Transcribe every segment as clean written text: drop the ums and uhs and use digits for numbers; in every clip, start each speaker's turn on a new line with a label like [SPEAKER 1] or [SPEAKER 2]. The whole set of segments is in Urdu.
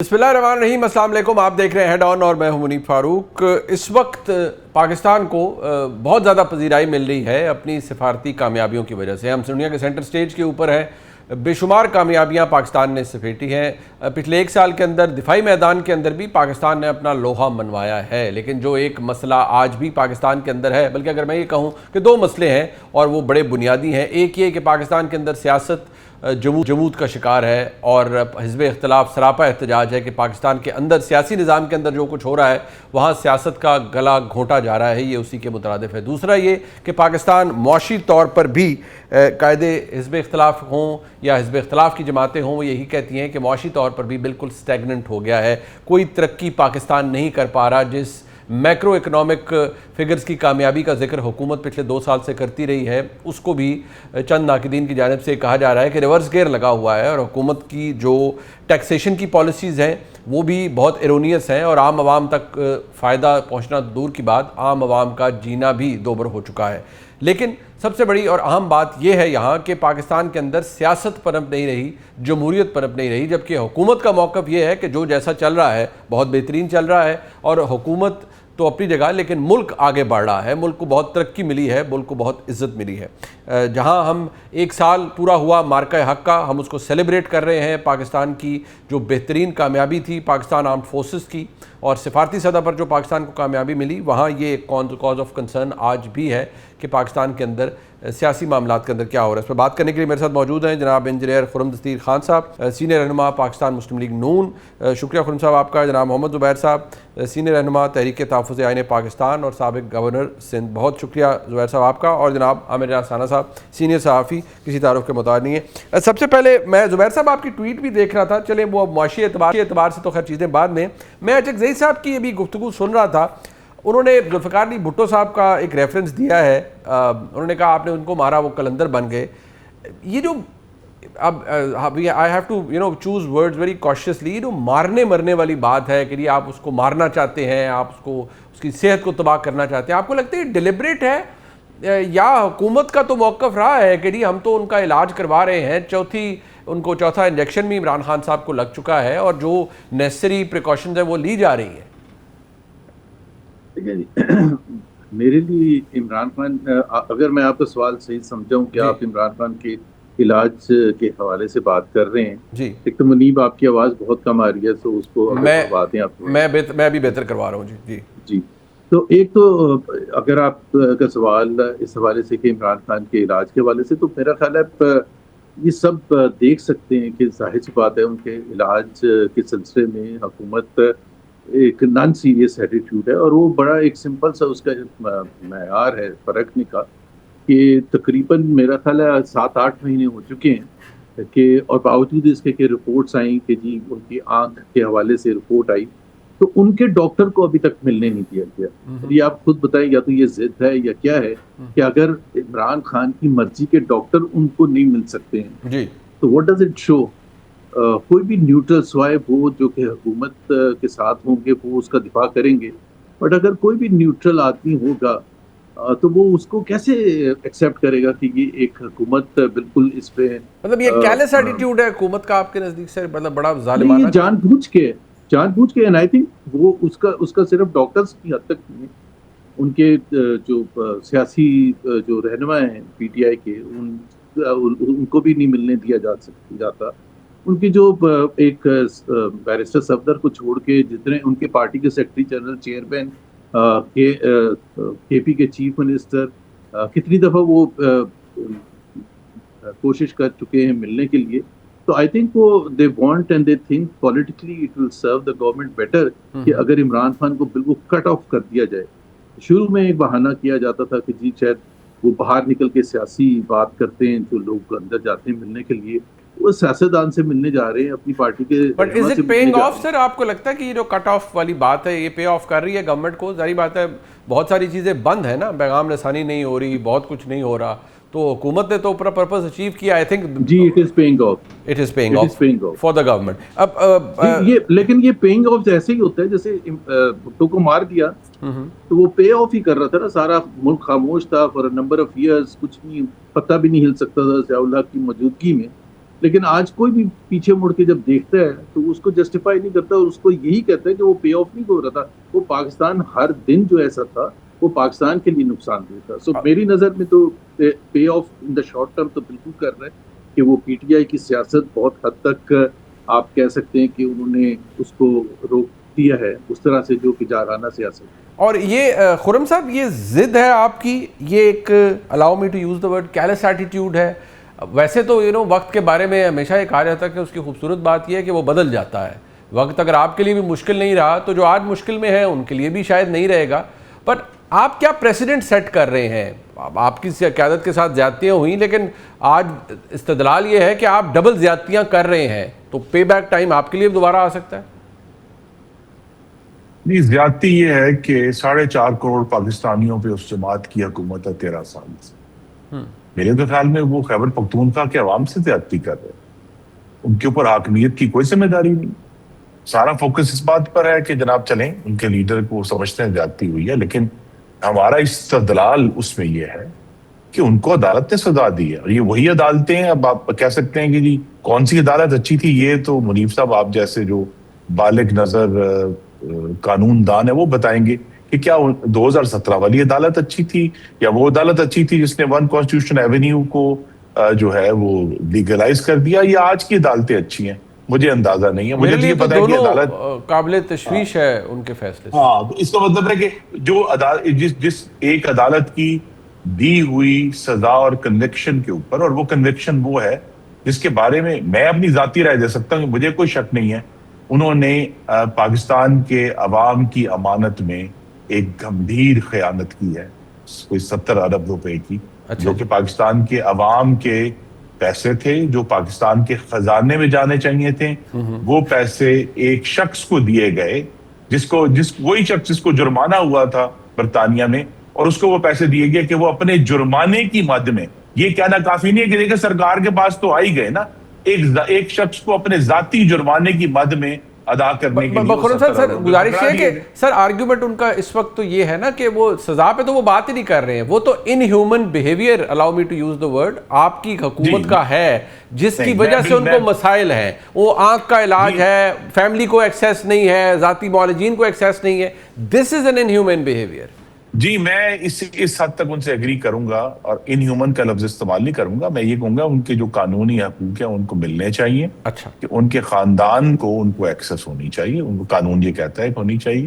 [SPEAKER 1] بسم اللہ الرحمن الرحیم، السلام علیکم۔ آپ دیکھ رہے ہیں ہیڈ آن اور میں ہوں منیب فاروق۔ اس وقت پاکستان کو بہت زیادہ پذیرائی مل رہی ہے اپنی سفارتی کامیابیوں کی وجہ سے۔ ہم دنیا کے سینٹر سٹیج کے اوپر ہیں، بے شمار کامیابیاں پاکستان نے سفیٹی ہیں۔ پچھلے ایک سال کے اندر دفاعی میدان کے اندر بھی پاکستان نے اپنا لوہا منوایا ہے، لیکن جو ایک مسئلہ آج بھی پاکستان کے اندر ہے، بلکہ اگر میں یہ کہوں کہ دو مسئلے ہیں اور وہ بڑے بنیادی ہیں۔ ایک یہ کہ پاکستان کے اندر سیاست جمود کا شکار ہے، اور حزب اختلاف سراپا احتجاج ہے کہ پاکستان کے اندر سیاسی نظام کے اندر جو کچھ ہو رہا ہے وہاں سیاست کا گلا گھونٹا جا رہا ہے، یہ اسی کے مترادف ہے۔ دوسرا یہ کہ پاکستان معاشی طور پر بھی قاعدے حزب اختلاف ہوں یا حزب اختلاف کی جماعتیں ہوں، وہ یہی کہتی ہیں کہ معاشی طور پر بھی بالکل سٹیگننٹ ہو گیا ہے، کوئی ترقی پاکستان نہیں کر پا رہا۔ جس میکرو اکنامک فگرز کی کامیابی کا ذکر حکومت پچھلے 2 سال سے کرتی رہی ہے، اس کو بھی چند ناقدین کی جانب سے کہا جا رہا ہے کہ ریورس گیئر لگا ہوا ہے، اور حکومت کی جو ٹیکسیشن کی پالیسیز ہیں وہ بھی بہت ایرونیس ہیں، اور عام عوام تک فائدہ پہنچنا دور کی بات، عام عوام کا جینا بھی دوبر ہو چکا ہے۔ لیکن سب سے بڑی اور اہم بات یہ ہے یہاں کہ پاکستان کے اندر سیاست پنپ نہیں رہی، جمہوریت پنپ نہیں رہی، جبکہ حکومت کا موقف یہ ہے کہ جو جیسا چل رہا ہے بہت بہترین چل رہا ہے، اور حکومت تو اپنی جگہ، لیکن ملک آگے بڑھ رہا ہے، ملک کو بہت ترقی ملی ہے، ملک کو بہت عزت ملی ہے۔ جہاں ہم ایک سال پورا ہوا مارکہ حق کا، ہم اس کو سیلیبریٹ کر رہے ہیں۔ پاکستان کی جو بہترین کامیابی تھی پاکستان آرمڈ فورسز کی، اور سفارتی سطح پر جو پاکستان کو کامیابی ملی، وہاں یہ کاز آف کنسرن آج بھی ہے کہ پاکستان کے اندر سیاسی معاملات کے اندر کیا ہو رہا ہے۔ اس پہ بات کرنے کے لیے میرے ساتھ موجود ہیں جناب انجینئر خرم دستگیر خان صاحب، سینئر رہنما پاکستان مسلم لیگ نون۔ شکریہ خرم صاحب آپ کا۔ جناب محمد زبیر صاحب، سینئر رہنما تحریک تحفظ آئین پاکستان اور سابق گورنر سندھ، بہت شکریہ زبیر صاحب آپ کا۔ اور جناب عامر راز ثانا صاحب، سینئر صحافی، کسی تعارف کے محتاج نہیں ہے۔ سب سے پہلے میں زبیر صاحب آپ کی ٹویٹ بھی دیکھ رہا تھا، چلیں وہ معاشی اعتبار سے تو خیر چیزیں بعد میں، میں اچک صاحب کی ابھی گفتگو سن رہا تھا، انہوں نے ذوالفقار علی بھٹو صاحب کا ایک ریفرنس دیا ہے، انہوں نے کہا آپ نے ان کو مارا وہ قلندر بن گئے۔ یہ جو اب I have to choose words very cautiously، یہ جو مارنے مرنے والی بات ہے کہ یہ آپ اس کو مارنا چاہتے ہیں، آپ اس کی صحت کو تباہ کرنا چاہتے ہیں، آپ کو لگتا ہے یہ ڈیلیبریٹ ہے یا حکومت کا تو موقف رہا ہے کہ ہم تو ان کا علاج کروا رہے ہیں، ان کو چوتھا انجیکشن بھی عمران خان صاحب کو لگ چکا ہے اور جو نیسسری پریکاشنز ہیں وہ لی جا رہی ہیں؟
[SPEAKER 2] میرے لیے عمران خان، اگر میں آپ کا سوال صحیح سمجھاؤں کہ آپ عمران خان کے علاج کے حوالے سے بات کر رہے ہیں، جی ایک تو منیب آپ کی آواز بہت کم آ رہی ہے، تو اس کو باتیں آپ
[SPEAKER 1] میں بھی بہتر کروا رہا ہوں۔ جی
[SPEAKER 2] جی تو ایک تو اگر آپ کا سوال اس حوالے سے کہ عمران خان کے علاج کے حوالے سے، تو میرا خیال ہے یہ سب دیکھ سکتے ہیں کہ ظاہر سی بات ہے ان کے علاج کے سلسلے میں حکومت ایک نان سیریس ایٹیٹیوڈ ہے، اور وہ بڑا ایک سمپل سا اس کا معیار ہے پرکھنے کا کہ تقریباً میرا خیال ہے 7-8 مہینے ہو چکے ہیں کہ، اور باوجود اس کے کہ رپورٹس آئیں کہ جی ان کی آنکھ کے حوالے سے رپورٹ آئی، تو ان کے ڈاکٹر کو ابھی تک ملنے نہیں دیا گیا۔ یہ آپ خود بتائیں، یا تو یہ ضد ہے یا کیا ہے کہ اگر عمران خان کی مرضی کے ڈاکٹر ان کو نہیں مل سکتے ہیں تو واٹ ڈز اٹ شو؟ کوئی بھی نیوٹرل سوائے وہ جو کہ حکومت کے ساتھ ہوں گے وہ اس کا دفاع کریں گے، بٹ اگر کوئی بھی نیوٹرل آدمی ہوگا تو وہ اس کو کیسے ایکسیپٹ کرے گا کہ یہ ایک حکومت بالکل اس پہ،
[SPEAKER 1] مطلب یہ کیلس ایٹیٹیوڈ ہے حکومت کا آپ کے نزدیک سے، مطلب بڑا ظالمانہ،
[SPEAKER 2] یہ جان بوجھ کے، اینڈ آئی تھنک وہ اس کا صرف ڈاکٹرز کی حد تک نہیں ہے، ان کے جو سیاسی جو رہنما ہیں پی ٹی آئی کے، ان کو بھی نہیں ملنے دیا جاتا۔ ان کی جو ایک بیرسٹر صفدر کو چھوڑ کے جتنے ان کے پارٹی کے سیکرٹری جنرل، چیئرمین، کے پی کے چیف منسٹر، کتنی دفعہ وہ کوشش کر چکے ہیں ملنے کے لیے، تو آئی تھنک وہ they want and they think politically it will serve the government better کہ اگر عمران خان کو بالکل کٹ آف کر دیا جائے۔ شروع میں ایک بہانہ کیا جاتا تھا کہ جی شاید وہ باہر نکل کے سیاسی بات کرتے ہیں، جو لوگ اندر جاتے ہیں ملنے کے لیے، وہ سیاستدان سے ملنے جا رہے ہیں، اپنی پارٹی کے۔
[SPEAKER 1] But is it paying off sir? آپ کو لگتا ہے کہ یہ جو کٹ آف والی بات ہے یہ پے آف کر رہی ہے گورنمنٹ کو؟ ظاہری بات ہے بہت ساری چیزیں بند ہیں نا، پیغام رسانی نہیں ہو رہی، بہت کچھ نہیں ہو رہا، تو حکومت نے تو اپنا پرپز اچیو کیا، آئی تھنک۔
[SPEAKER 2] جی it is paying off
[SPEAKER 1] for the government. اب
[SPEAKER 2] لیکن یہ پیئنگ آف ایسے ہی ہوتا ہے جیسے بھٹو کو مار دیا تو وہ پے آف ہی کر رہا تھا نا، سارا ملک خاموش تھا for a number of years, کچھ نہیں، پتہ بھی نہیں ہل سکتا تھا ضیاء الحق کی موجودگی میں، لیکن آج کوئی بھی پیچھے مڑ کے جب دیکھتا ہے تو اس کو جسٹیفائی نہیں کرتا، اور اس کو یہی کہتا ہے کہ وہ پے آف نہیں ہو رہا تھا، وہ پاکستان ہر دن جو ایسا تھا وہ پاکستان کے لیے نقصان دہ تھا. سو میری نظر میں تو pay off in the short term تو بالکل کر رہا ہے کہ وہ پی ٹی آئی کی سیاست بہت حد تک آپ کہہ سکتے ہیں کہ انہوں نے اس کو روک دیا ہے اس طرح سے جو کہ جارحانہ سیاست.
[SPEAKER 1] اور یہ خرم صاحب یہ ضد ہے آپ کی، یہ ایک allow me to use the word callous attitude ہے. ویسے تو وقت کے بارے میں ہمیشہ یہ کہا جاتا ہے کہ اس کی خوبصورت بات یہ ہے کہ وہ بدل جاتا ہے. وقت اگر آپ کے لیے بھی مشکل نہیں رہا تو جو آج مشکل میں ہے ان کے لیے بھی شاید نہیں رہے گا. بٹ آپ کیا پریسیڈنٹ سیٹ کر رہے ہیں؟ آپ کی قیادت کے ساتھ زیادتیاں ہوئیں لیکن آج استدلال یہ ہے کہ آپ ڈبل زیادتیاں کر رہے ہیں، تو پے بیک ٹائم آپ کے لیے دوبارہ آ سکتا ہے.
[SPEAKER 3] نہیں، زیادتی یہ ہے کہ 4.5 کروڑ پاکستانیوں پہ اس جماعت کی حکومت ہے 13 سال سے. میرے تو خیال میں وہ خیبر پختونخوا کے عوام سے زیادتی کر رہے ہیں، ان کے اوپر حاکمیت کی کوئی ذمہ داری نہیں. سارا فوکس اس بات پر ہے کہ جناب چلیں ان کے لیڈر کو سمجھتے ہیں زیادتی ہوئی ہے، لیکن ہمارا استدلال اس میں یہ ہے کہ ان کو عدالت نے سزا دی ہے، اور یہ وہی عدالتیں ہیں. اب آپ کہہ سکتے ہیں کہ جی کون سی عدالت اچھی تھی، یہ تو منیف صاحب آپ جیسے جو بالغ نظر قانون دان ہے وہ بتائیں گے کہ کیا 2017 والی عدالت اچھی تھی یا وہ عدالت اچھی تھی جس نے 1 کانسٹیٹیوشن ایونیو کو جو ہے وہ لیگلائز کر دیا، یا آج کی عدالتیں اچھی ہیں. مجھے اندازہ نہیں ہے. مجھے تو یہ پتا ہے کہ عدالت
[SPEAKER 1] قابل تشویش ہے ان کے فیصلے سے.
[SPEAKER 3] ہاں، اس کا مطلب ہے کہ جو جس ایک عدالت کی دی ہوئی سزا اور کنوکشن کے اوپر، اور وہ کنوکشن وہ ہے جس کے بارے میں میں اپنی ذاتی رائے دے سکتا ہوں کہ مجھے کوئی شک نہیں ہے انہوں نے پاکستان کے عوام کی امانت میں ایک گمبھیر خیانت کی ہے، کوئی 70 ارب روپے کی، جو کہ پاکستان کے عوام کے پیسے تھے، جو پاکستان کے خزانے میں جانے چاہیے تھے. وہ پیسے ایک شخص کو دیے گئے وہی شخص جس کو جرمانہ ہوا تھا برطانیہ میں، اور اس کو وہ پیسے دیے گئے کہ وہ اپنے جرمانے کی مد میں، یہ کہنا کافی نہیں ہے کہ دیکھیں سرکار کے پاس تو آئی گئے نا، ایک شخص کو اپنے ذاتی جرمانے کی مد میں ادا کرنے کے لیے.
[SPEAKER 1] سر گزارش ہے کہ سر آرگیومنٹ ان کا اس وقت تو یہ ہے نا کہ وہ سزا پہ تو وہ بات ہی نہیں کر رہے ہیں، وہ تو inhuman behaviour, allow me to use the word, آپ کی حکومت کا ہے جس کی وجہ سے ان کو مسائل ہیں. وہ آنکھ کا علاج ہے، فیملی کو ایکسیس نہیں ہے، ذاتی معالجین کو ایکسیس نہیں ہے. This is an inhuman behaviour.
[SPEAKER 3] جی میں اس حد تک ان سے ایگری کروں گا، اور ان ہیومن کا لفظ استعمال نہیں کروں گا. میں یہ کہوں گا ان کے جو قانونی حقوق ہیں ان کو ملنے چاہیے.
[SPEAKER 1] اچھا،
[SPEAKER 3] کہ ان کے خاندان کو ان کو ایکسس ہونی چاہیے، ان کو قانون یہ کہتا ہے کہ ہونی چاہیے.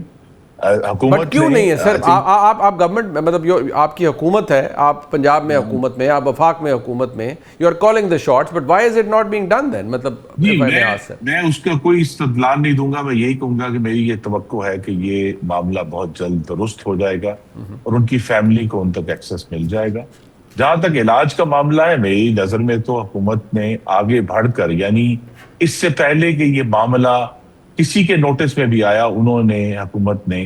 [SPEAKER 3] حکومت
[SPEAKER 1] کیوں نہیں ہے سر؟ آپ گورنمنٹ مطلب آپ کی حکومت ہے، آپ پنجاب میں حکومت میں، آپ وفاق میں حکومت میں، you are calling the shots, but why is it not being done then? مطلب
[SPEAKER 3] میں اس کا کوئی استدلال نہیں دوں گا. میں یہی کہوں گا کہ میری یہ توقع ہے کہ یہ معاملہ بہت جلد درست ہو جائے گا اور ان کی فیملی کو ان تک ایکسس مل جائے گا. جہاں تک علاج کا معاملہ ہے، میری نظر میں تو حکومت نے آگے بڑھ کر، یعنی اس سے پہلے کہ یہ معاملہ کسی کے نوٹس میں بھی آیا، حکومت نے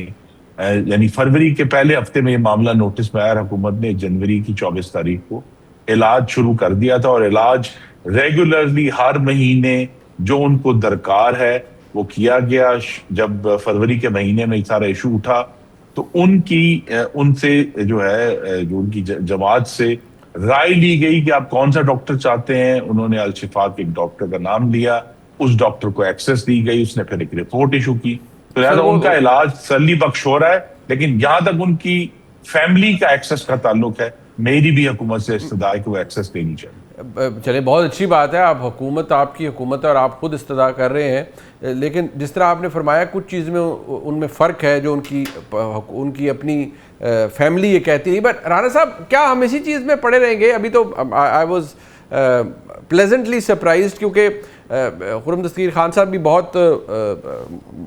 [SPEAKER 3] یعنی فروری کے پہلے ہفتے میں یہ معاملہ نوٹس میں آیا، حکومت نے جنوری کی 24 تاریخ کو علاج شروع کر دیا تھا، اور علاج ریگولرلی ہر مہینے جو ان کو درکار ہے وہ کیا گیا. جب فروری کے مہینے میں سارا ایشو اٹھا تو ان سے جو ان کی جماعت سے رائے لی گئی کہ آپ کون سا ڈاکٹر چاہتے ہیں. انہوں نے الشفا کے ایک ڈاکٹر کا نام لیا، اس ڈاکٹر کو ایکسس دی گئی، اس نے پھر ایک رپورٹ ایشو کی. تو لہٰذا ان کا علاج تسلی بخش ہو رہا ہے. لیکن جہاں تک ان کی فیملی کا ایکسس کا تعلق ہے، میری بھی حکومت سے استدعا ہے کہ وہ ایکسس دینی چاہیے.
[SPEAKER 1] چلے بہت اچھی بات ہے، آپ کی حکومت ہے اور آپ خود استدعا کر رہے ہیں. لیکن جس طرح آپ نے فرمایا کچھ چیز میں ان میں فرق ہے جو ان کی اپنی فیملی یہ کہتی ہے. بٹ رانا صاحب کیا ہم اسی چیز میں پڑے رہیں گے؟ ابھی تو آئی واز پلیزنٹلی سرپرائزڈ، کیونکہ خرم دستگیر خان صاحب بھی بہت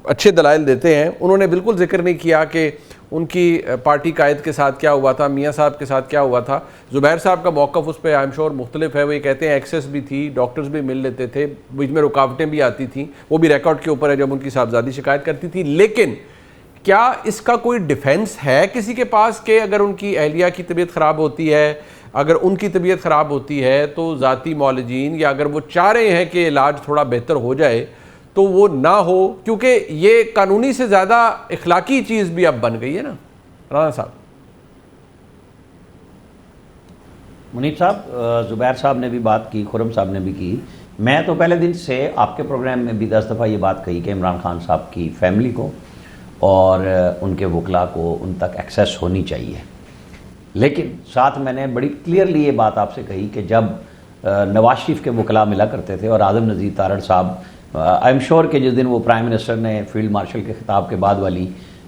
[SPEAKER 1] اچھے دلائل دیتے ہیں. انہوں نے بالکل ذکر نہیں کیا کہ ان کی پارٹی قائد کے ساتھ کیا ہوا تھا، میاں صاحب کے ساتھ کیا ہوا تھا. زبیر صاحب کا موقف اس پہ آئی ایم شور مختلف ہے. وہ یہ کہتے ہیں ایکسیس بھی تھی، ڈاکٹرز بھی مل لیتے تھے، بیچ میں رکاوٹیں بھی آتی تھیں، وہ بھی ریکارڈ کے اوپر ہے جب ان کی صاحبزادی شکایت کرتی تھی. لیکن کیا اس کا کوئی ڈیفینس ہے کسی کے پاس کہ اگر ان کی اہلیہ کی طبیعت خراب ہوتی ہے، اگر ان کی طبیعت خراب ہوتی ہے تو ذاتی معالجین، یا اگر وہ چاہ رہے ہیں کہ علاج تھوڑا بہتر ہو جائے تو وہ نہ ہو؟ کیونکہ یہ قانونی سے زیادہ اخلاقی چیز بھی اب بن گئی ہے نا رانا صاحب.
[SPEAKER 4] منیب صاحب، زبیر صاحب نے بھی بات کی، خرم صاحب نے بھی کی میں تو پہلے دن سے آپ کے پروگرام میں بھی 10 دفعہ یہ بات کہی کہ عمران خان صاحب کی فیملی کو اور ان کے وکلاء کو ان تک ایکسیس ہونی چاہیے، لیکن ساتھ میں نے بڑی کلیئرلی یہ بات آپ سے کہی کہ جب نواز شریف کے وکلاء ملا کرتے تھے اور اعظم نذیر تارڑ صاحب، آئی ایم شیور کہ جس دن وہ پرائم منسٹر نے فیلڈ مارشل کے خطاب کے بعد والی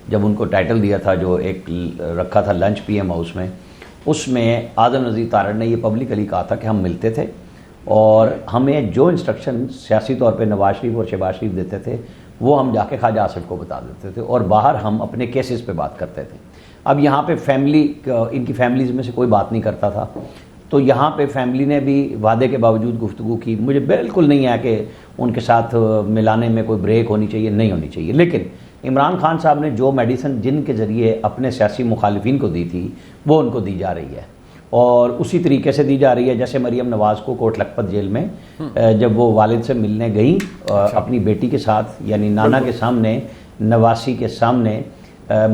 [SPEAKER 4] جب ان کو ٹائٹل دیا تھا جو ایک رکھا تھا لنچ پی ایم ہاؤس میں، اس میں اعظم نذیر تارڑ نے یہ پبلکلی کہا تھا کہ ہم ملتے تھے اور ہمیں جو انسٹرکشن سیاسی طور پہ نواز شریف اور شہباز شریف دیتے تھے وہ ہم جا کے خواجہ آصف کو بتا دیتے تھے اور باہر ہم اپنے کیسز پہ بات کرتے تھے۔ اب یہاں پہ فیملی، ان کی فیملیز میں سے کوئی بات نہیں کرتا تھا، تو یہاں پہ فیملی نے بھی وعدے کے باوجود گفتگو کی۔ مجھے بالکل نہیں ہے کہ ان کے ساتھ ملانے میں کوئی بریک ہونی چاہیے، نہیں ہونی چاہیے، لیکن عمران خان صاحب نے جو میڈیسن جن کے ذریعے اپنے سیاسی مخالفین کو دی تھی وہ ان کو دی جا رہی ہے، اور اسی طریقے سے دی جا رہی ہے جیسے مریم نواز کو کوٹ لکھپت جیل میں جب وہ والد سے ملنے گئیں اپنی بیٹی کے ساتھ، یعنی نانا کے سامنے، نواسی کے سامنے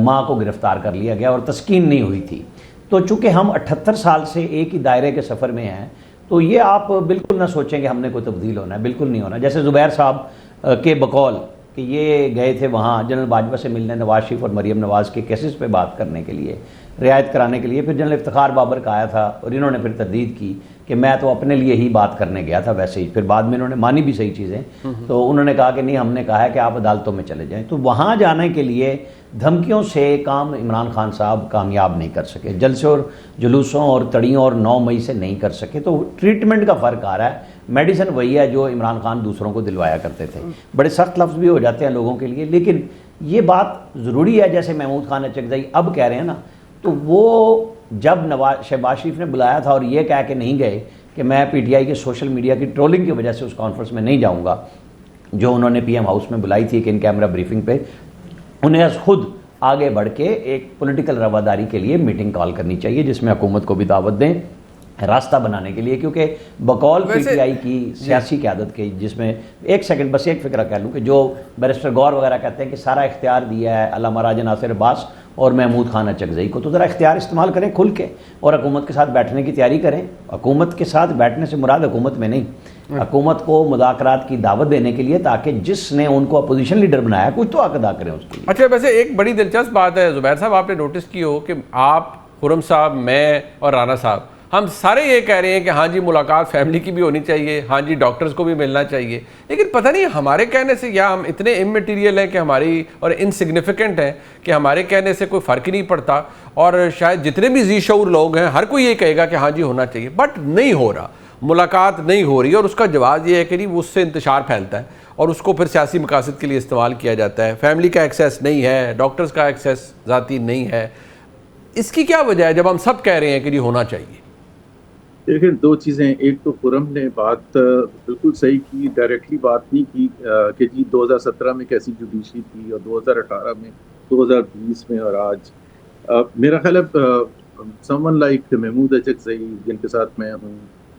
[SPEAKER 4] ماں کو گرفتار کر لیا گیا اور تسکین نہیں ہوئی تھی۔ تو چونکہ ہم 78 سال سے ایک ہی دائرے کے سفر میں ہیں، تو یہ آپ بالکل نہ سوچیں کہ ہم نے کوئی تبدیل ہونا ہے، بالکل نہیں ہونا۔ جیسے زبیر صاحب کے بقول کہ یہ گئے تھے وہاں جنرل باجوہ سے ملنے نواز شریف اور مریم نواز کے کیسز پہ بات کرنے کے لیے، رعایت کرانے کے لیے، پھر جنرل افتخار بابر کا آیا تھا اور انہوں نے پھر تردید کی کہ میں تو اپنے لیے ہی بات کرنے گیا تھا ویسے ہی، پھر بعد میں انہوں نے مانی بھی صحیح چیزیں، تو انہوں نے کہا کہ نہیں، ہم نے کہا ہے کہ آپ عدالتوں میں چلے جائیں۔ تو وہاں جانے کے لیے دھمکیوں سے کام عمران خان صاحب کامیاب نہیں کر سکے، جلسوں اور جلوسوں اور تڑیوں اور 9 مئی سے نہیں کر سکے۔ تو ٹریٹمنٹ کا فرق آ رہا ہے، میڈیسن وہی ہے جو عمران خان دوسروں کو دلوایا کرتے تھے۔ بڑے سخت لفظ بھی ہو جاتے ہیں لوگوں کے لیے، لیکن یہ بات ضروری ہے۔ جیسے محمود خان اچکزئی اب کہہ رہے ہیں نا، تو وہ جب شہباز شریف نے بلایا تھا اور یہ کہہ کے نہیں گئے کہ میں پی ٹی آئی کے سوشل میڈیا کی ٹرولنگ کی وجہ سے اس کانفرنس میں نہیں جاؤں گا جو انہوں نے پی ایم ہاؤس میں بلائی تھی ایک ان کیمرہ بریفنگ پہ، انہیں خود آگے بڑھ کے ایک پولیٹیکل رواداری کے لیے میٹنگ کال کرنی چاہیے جس میں حکومت کو بھی دعوت دیں راستہ بنانے کے لیے، کیونکہ بقول پی ٹی آئی کی سیاسی قیادت کے، جس میں ایک سیکنڈ بس ایک فکرہ کہہ لوں کہ جو بیرسٹر غور وغیرہ کہتے ہیں کہ سارا اختیار دیا ہے علامہ راجہ ناصر عباس اور محمود خان اچکزئی کو، تو ذرا اختیار استعمال کریں کھل کے اور حکومت کے ساتھ بیٹھنے کی تیاری کریں۔ حکومت کے ساتھ بیٹھنے سے مراد حکومت میں نہیں، حکومت کو مذاکرات کی دعوت دینے کے لیے، تاکہ جس نے ان کو اپوزیشن لیڈر بنایا کچھ تو حق ادا کریں اس کے لیے۔
[SPEAKER 1] اچھا، ویسے ایک بڑی دلچسپ بات ہے زبیر صاحب، آپ نے نوٹس کی ہو کہ آپ، خرم صاحب، میں اور رانا صاحب، ہم سارے یہ کہہ رہے ہیں کہ ہاں جی ملاقات فیملی کی بھی ہونی چاہیے، ہاں جی ڈاکٹرز کو بھی ملنا چاہیے، لیکن پتہ نہیں ہمارے کہنے سے یا ہم اتنے اممیٹیریل ہیں کہ ہماری اور انسگنیفیکنٹ ہیں کہ ہمارے کہنے سے کوئی فرق ہی نہیں پڑتا، اور شاید جتنے بھی ذی شعور لوگ ہیں ہر کوئی یہ کہے گا کہ ہاں جی ہونا چاہیے، بٹ نہیں ہو رہا، ملاقات نہیں ہو رہی، اور اس کا جواز یہ ہے کہ نہیں وہ اس سے انتشار پھیلتا ہے اور اس کو پھر سیاسی مقاصد کے لیے استعمال کیا جاتا ہے۔ فیملی کا ایکسیس نہیں ہے، ڈاکٹرز کا ایکسیس ذاتی نہیں ہے، اس کی کیا وجہ ہے جب ہم سب کہہ رہے ہیں کہ یہ ہونا چاہیے؟
[SPEAKER 2] دیکھیں، 2 چیزیں، ایک تو خرم نے بات بالکل صحیح کی، ڈائریکٹلی بات نہیں کی کہ جی 2017 میں کیسی جوڈیشری تھی اور 2018 میں، 2020 میں اور آج۔ میرا خیال ہے سمون لائک محمود اچکزئی جن کے ساتھ میں ہوں،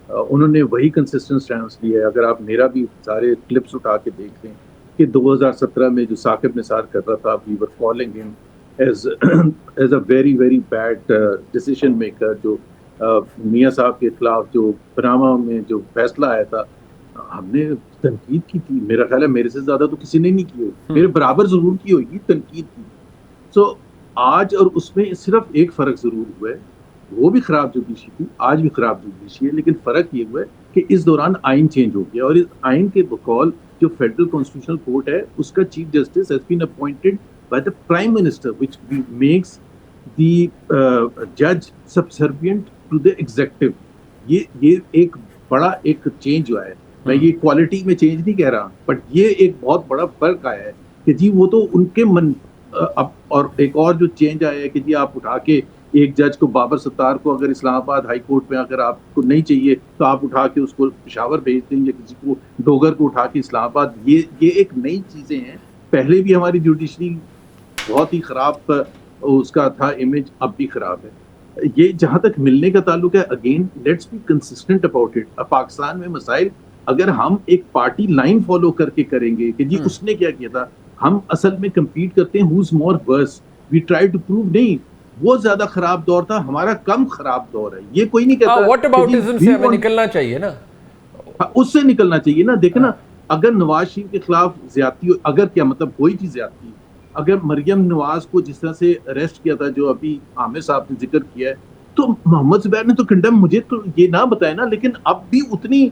[SPEAKER 2] انہوں نے وہی کنسسٹنٹ سٹینس لی ہے۔ اگر آپ میرا بھی سارے کلپس اٹھا کے دیکھ لیں کہ 2017 میں جو ثاقب نثار کر رہا تھا، وی ور کالنگ ہم as a very very bad decision maker, جو میاں صاحب کے خلاف جو پناما میں جو فیصلہ آیا تھا، ہم نے تنقید کی تھی۔ میرا خیال ہے میرے سے زیادہ تو کسی نے نہیں کی ہوگی، میرے برابر ضرور کی ہوگی تنقید کی۔ سو آج اور اس میں صرف ایک فرق ضرور ہوا ہے، وہ بھی خراب جوڈیشری تھی، آج بھی خراب جوڈیشری ہے، لیکن فرق یہ ہوا ہے کہ اس دوران آئین چینج ہو گیا، اور اس آئین کے بقول جو فیڈرل کانسٹیٹیوشنل کورٹ ہے اس کا chief justice has been appointed by the prime minister, which makes the جج سبسروینٹ ٹو دی ایگزیکٹو۔ یہ ایک بڑا ایک چینج ہوا ہے۔ میں یہ کوالٹی میں چینج نہیں کہہ رہا، بٹ یہ ایک بہت بڑا فرق آیا ہے کہ جی وہ تو ان کے من اور ایک اور جو چینج آیا ہے کہ جی آپ اٹھا کے ایک جج کو، بابر ستار کو اگر اسلام آباد ہائی کورٹ میں اگر آپ کو نہیں چاہیے تو آپ اٹھا کے اس کو پشاور بھیج دیں، یا کسی کو ڈوگر کو اٹھا کے اسلام آباد۔ یہ ایک نئی چیزیں ہیں۔ پہلے بھی ہماری جوڈیشری بہت ہی خراب اس کا تھا امیج، اب بھی خراب ہے۔ یہ جہاں تک ملنے کا تعلق ہے، again let's be consistent about it. Pakistan میں مسائل اگر ہم ایک پارٹی لائن فالو کر کے کریں گے کہ جی اس نے کیا کیا تھا، ہم اصل میں کمپیٹ کرتے ہیں who's more worse, we try to prove نہیں وہ زیادہ خراب دور تھا، ہمارا کم خراب دور ہے۔ یہ کوئی نہیں کہتا
[SPEAKER 1] واٹ اباؤٹزم سے ہمیں نکلنا چاہیے نا،
[SPEAKER 2] اس سے نکلنا چاہیے نا. دیکھیں نا, اگر نواز شریف کے خلاف زیادتی, اگر کیا مطلب کوئی چیز زیادتی, اگر مریم نواز کو جس طرح سے اریسٹ کیا تھا, جو ابھی عامر صاحب نے ذکر کیا ہے, تو محمد زبیر نے تو کنڈیم, مجھے تو یہ نہ بتایا نا, لیکن اب بھی اتنی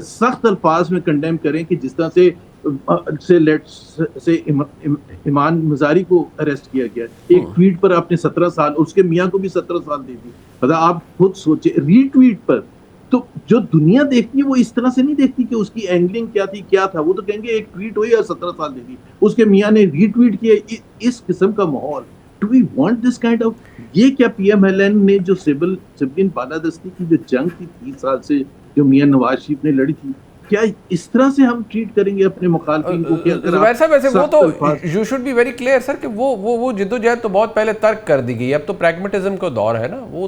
[SPEAKER 2] سخت الفاظ میں کنڈیم کریں کہ جس طرح سے ایمان مزاری کو اریسٹ کیا گیا, ایک ٹویٹ پر آپ نے 17 سال, اس کے میاں کو بھی 17 سال دے دی. مطلب آپ خود سوچیں, ری ٹویٹ پر. تو جو دنیا دیکھتی ہے وہ اس طرح سے نہیں دیکھتی کہ اس کی اینگلنگ کیا تھی, کیا تھا. وہ تو کہیں گے ایک ٹویٹ ہوئی اور 17 سال دے دی, اس کے میاں نے ری ٹویٹ کیا. اس قسم کا ماحول, do we want this kind of, یہ کیا پی ایم ایل این نے جو سبلین بالادستی کی جو جنگ تھی 30 سال سے جو میاں نواز شریف نے لڑی تھی, کیا اس طرح سے ہم ٹریٹ کریں گے اپنے مخالفین کو؟
[SPEAKER 1] زبیر صاحب ویسے وہ تو you should be very clear sir کہ وہ جدوجہد تو بہت پہلے ترک کر دی گئی, اب تو پریگمیٹزم کا دور ہے نا, وہ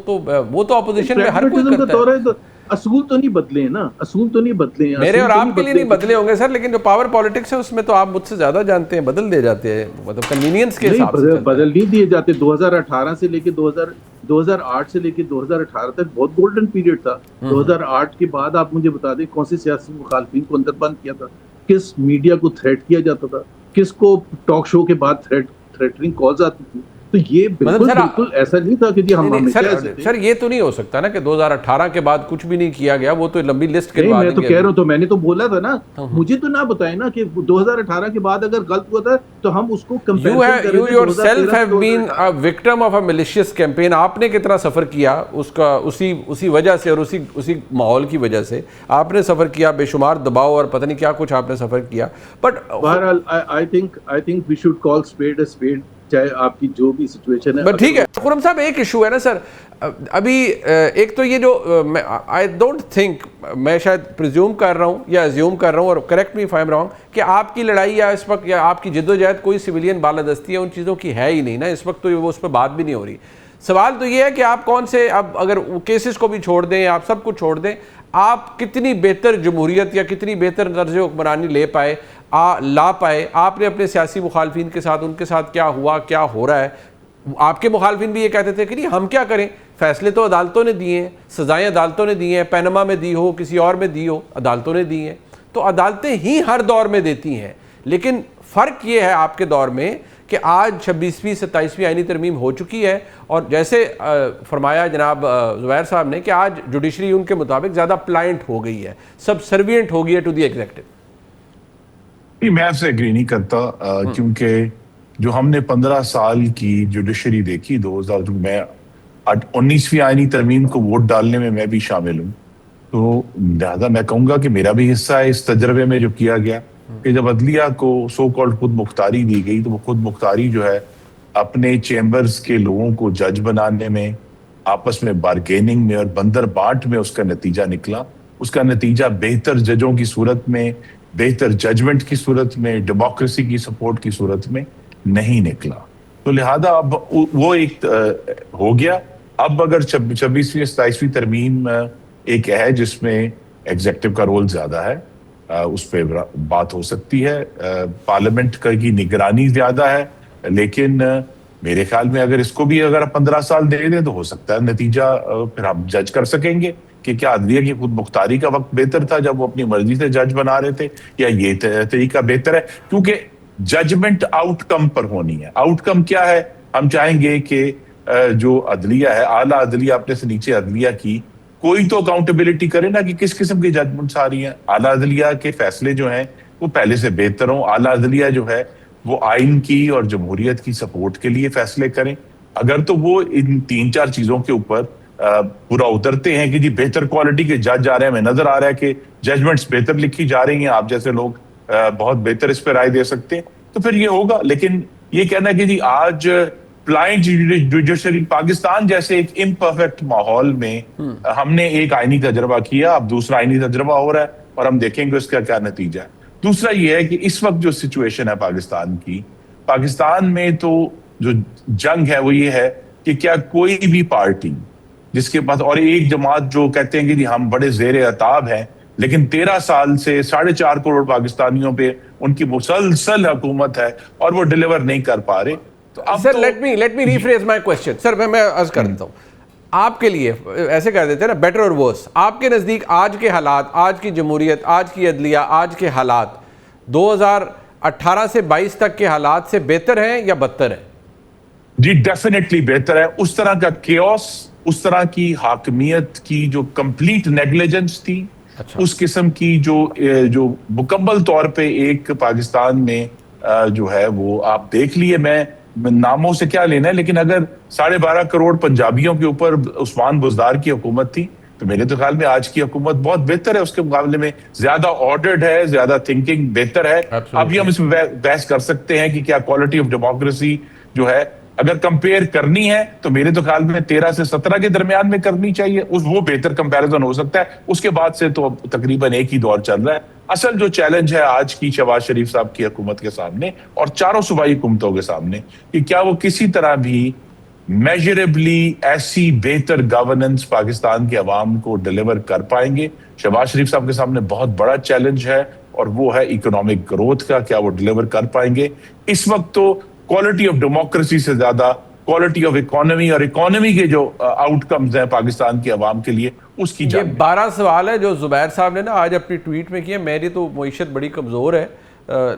[SPEAKER 1] تو اپوزیشن میں ہر کوئی کرتا ہے.
[SPEAKER 2] اصول تو نہیں بدلے ہیں نا, اصول تو نہیں بدلے ہیں.
[SPEAKER 1] میرے اور آپ کے لیے نہیں بدلے ہوں گے سر, لیکن جو پاور پالیٹکس ہے اس میں تو آپ مجھ سے زیادہ جانتے ہیں, بدل دے جاتے ہیں, مطلب کنوینئنس کے حساب سے
[SPEAKER 2] بدل نہیں دیے جاتے. 2018 سے لے کے 2008 سے لے کے 2018 تک بہت گولڈن پیریڈ تھا. 2008 کے بعد آپ مجھے بتا دیں کون سے سیاسی مخالفین کو اندر بند کیا تھا, کس میڈیا کو تھریٹ کیا جاتا تھا, کس کو ٹاک شو کے بعد تھریٹنگ کالز آتی تھی. تو یہ بالکل ایسا نہیں تھا کہ جی ہم
[SPEAKER 1] سر یہ تو نہیں ہو سکتا نا کہ 2018 کے بعد کچھ بھی نہیں کیا گیا, وہ تو لمبی لسٹ کے بعد.
[SPEAKER 2] میں تو کہہ رہا ہوں, تو میں نے تو بولا تھا نا, مجھے تو نہ بتائیں نا کہ 2018 کے بعد اگر غلط ہوا تھا تو ہم اس کو
[SPEAKER 1] کمپیئر کریں. You yourself have been a victim of a malicious campaign. آپ نے کتنا سفر کیا اس کا, اسی وجہ سے اور اسی ماحول کی وجہ سے آپ نے سفر کیا, بے شمار دباؤ اور پتہ نہیں کیا کچھ آپ نے سفر کیا. بٹ
[SPEAKER 2] بہرحال I think we should call spade a spade, چاہے آپ کی جو بھی سچویشن ہے.
[SPEAKER 1] ٹھیک ہے خرم صاحب, ایک ایشو ہے نا سر ابھی, ایک تو یہ جو آئی ڈونٹ تھنک, میں شاید پریزیوم کر رہا ہوں یا ایزیوم کر رہا ہوں, اور correct me if I am wrong, کہ آپ کی لڑائی یا اس وقت یا آپ کی جدوجہد کوئی سویلین بالادستی ہے ان چیزوں کی ہے ہی نہیں نا اس وقت, تو وہ اس پہ بات بھی نہیں ہو رہی. سوال تو یہ ہے کہ آپ کون سے, اب اگر کیسز کو بھی چھوڑ دیں, آپ سب کچھ چھوڑ دیں, آپ کتنی بہتر جمہوریت یا کتنی بہتر طرز حکمرانی لا پائے. آپ نے اپنے سیاسی مخالفین کے ساتھ, ان کے ساتھ کیا ہوا, کیا ہو رہا ہے. آپ کے مخالفین بھی یہ کہتے تھے کہ نہیں ہم کیا کریں, فیصلے تو عدالتوں نے دیے ہیں, سزائیں عدالتوں نے دی ہیں, پینما میں دی ہو, کسی اور میں دی ہو, عدالتوں نے دی ہیں. تو عدالتیں ہی ہر دور میں دیتی ہیں, لیکن فرق یہ ہے آپ کے دور میں کہ آج 26ویں 27ویں آئینی ترمیم ہو چکی ہے, اور جیسے فرمایا جناب زبیر صاحب نے کہ آج جوڈیشری ان کے مطابق زیادہ پلائنٹ ہو گئی ہے, سب سروینٹ ہو گئی ہے ٹو دی ایگزیکٹو.
[SPEAKER 3] میں آپ سے ایگری نہیں کرتا, کیونکہ جو ہم نے 15 سال کی جوڈیشری دیکھی, 2000 میں 19ویں آئینی ترمیم کو ووٹ ڈالنے میں بھی شامل ہوں, تو لہٰذا میں کہوں گا کہ میرا بھی حصہ ہے اس تجربے میں جو کیا گیا کہ جب عدلیہ کو سو کالڈ خود مختاری دی گئی, تو وہ خود مختاری جو ہے اپنے چیمبرز کے لوگوں کو جج بنانے میں, آپس میں بارگیننگ میں اور بندر بانٹ میں اس کا نتیجہ نکلا. اس کا نتیجہ بہتر ججوں کی صورت میں, بہتر ججمنٹ کی صورت میں, ڈیموکریسی کی سپورٹ کی صورت میں نہیں نکلا. تو لہذا اب وہ ایک ہو گیا. اب اگر 26ویں 27ویں ترمیم ایک ہے جس میں ایگزیکٹو کا رول زیادہ ہے, اس پہ بات ہو سکتی ہے, پارلیمنٹ کی نگرانی زیادہ ہے, لیکن میرے خیال میں اگر اس کو بھی اگر 15 سال دے دیں تو ہو سکتا ہے نتیجہ پھر ہم جج کر سکیں گے کہ کیا عدلیہ کی خود مختاری کا وقت بہتر تھا جب وہ اپنی مرضی سے جج بنا رہے تھے, یا یہ طریقہ بہتر ہے. کیونکہ ججمنٹ آؤٹ کم پر ہونی ہے. آؤٹ کم کیا ہے, ہم چاہیں گے کہ جو عدلیہ ہے, اعلیٰ عدلیہ اپنے سے نیچے عدلیہ کی کوئی تو اکاؤنٹیبلٹی کرے نا کہ کس قسم کی ججمنٹس آ رہی ہیں. اعلیٰ عدلیہ کے فیصلے جو ہیں وہ پہلے سے بہتر ہوں. اعلیٰ عدلیہ جو ہے وہ آئین کی اور جمہوریت کی سپورٹ کے لیے فیصلے کریں. اگر تو وہ ان 3-4 چیزوں کے اوپر پورا اترتے ہیں کہ جی بہتر کوالٹی کے جج جا رہے ہیں, ہمیں نظر آ رہا ہے کہ ججمنٹس بہتر لکھی جا رہی ہیں, آپ جیسے لوگ بہت بہتر اس پہ رائے دے سکتے ہیں, تو پھر یہ ہوگا. لیکن یہ کہنا کہ جی آج پلائنٹ جوڈیشری, پاکستان جیسے ایک امپرفیکٹ ماحول میں ہم نے ایک آئینی تجربہ کیا, اب دوسرا آئینی تجربہ ہو رہا ہے اور ہم دیکھیں گے اس کا کیا نتیجہ ہے. دوسرا یہ ہے کہ اس وقت جو سچویشن ہے پاکستان کی, پاکستان میں تو جو جنگ ہے وہ یہ ہے کہ کیا کوئی بھی پارٹی جس کے پاس, اور ایک جماعت جو کہتے ہیں کہ جی ہم بڑے زیر عتاب ہیں, لیکن 13 سال سے 4.5 کروڑ پاکستانیوں پہ ان کی مسلسل حکومت ہے اور وہ ڈیلیور نہیں کر پا رہے.
[SPEAKER 1] سر لیٹ می ریفریز مائی کوسچن. سر میں عرض کر دیتا ہوں, آپ کے لیے ایسے کر دیتے ہیں نا بیٹر اور ورس، آپ کے نزدیک آج کے حالات، آج کی جمہوریت، آج کی عدلیہ، آج کے حالات 2018 سے 22 تک کے حالات سے بہتر ہیں یا بدتر ہیں؟
[SPEAKER 3] جی ڈیفینیٹلی بہتر ہے. اس طرح کا کیوس، اس طرح کی حاکمیت کی جو کمپلیٹ نیگلیجنس تھی، اس قسم کی جو مکمل طور پہ ایک پاکستان میں جو ہے وہ آپ دیکھ لیے، میں ناموں سے کیا لینا ہے، لیکن اگر 12.5 کروڑ پنجابیوں کے اوپر عثمان بزدار کی حکومت تھی تو میرے تو خیال میں آج کی حکومت بہت بہتر ہے، اس کے مقابلے میں زیادہ آرڈرڈ ہے، زیادہ تھنکنگ بہتر ہے. ابھی ہم اس میں بحث کر سکتے ہیں کہ کیا کوالٹی آف ڈیموکریسی جو ہے اگر کمپیئر کرنی ہے تو میرے تو خیال میں 13 سے 17 کے درمیان میں کرنی چاہیے، وہ بہتر کمپیریزن ہو سکتا ہے. اس کے بعد سے تو تقریباً ایک ہی دور چل رہا ہے. اصل جو چیلنج ہے آج کی شہباز شریف صاحب کی حکومت کے سامنے اور چاروں صوبائی حکومتوں کے سامنے کہ کیا وہ کسی طرح بھی میجریبلی ایسی بہتر گورننس پاکستان کے عوام کو ڈیلیور کر پائیں گے. شہباز شریف صاحب کے سامنے بہت بڑا چیلنج ہے اور وہ ہے اکنامک گروتھ کا، کیا وہ ڈیلیور کر پائیں گے. اس وقت تو کوالٹی آف ڈیموکریسی سے زیادہ کوالٹی آف اکانومی اور اکانومی کے جو آؤٹ کمز ہیں پاکستان کے عوام کے لیے اس کی
[SPEAKER 1] یہ 12 سوال ہے جو زبیر صاحب نے نا آج اپنی ٹویٹ میں کیے. میری تو معیشت بڑی کمزور ہے